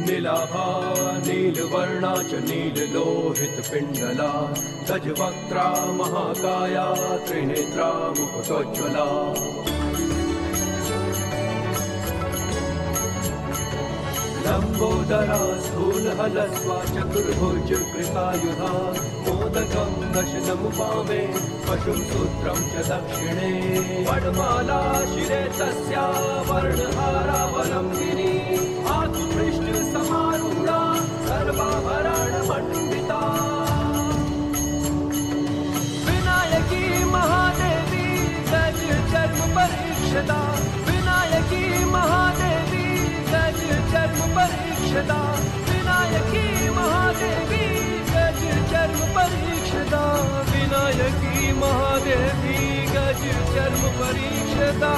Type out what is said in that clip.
नीलाभा नीलवर्णा च नीललोहितपिण्डला गजवक्त्रा महाकाया त्रिनेत्रा मुकुटोज्ज्वला लंबोदरा स्थूलहलस्वा चतुर्भुज कृपायुधा मोदकं दशनमुपामे पशुं सूत्रं च दक्षिणे वडमाला शिरे तस्या वर्णहारावलम्बिनी आत्मपृष्ठसमारूढा सर्वाभरणमण्डिता विनायकी महादेवी गज जन्म परीक्षदा विनायकी महादेवी गज जन्म परीक्षदा विनायकी महादेवी गज जन्म परीक्षदा विनायकी महादेवी गज जन्म परीक्षदा।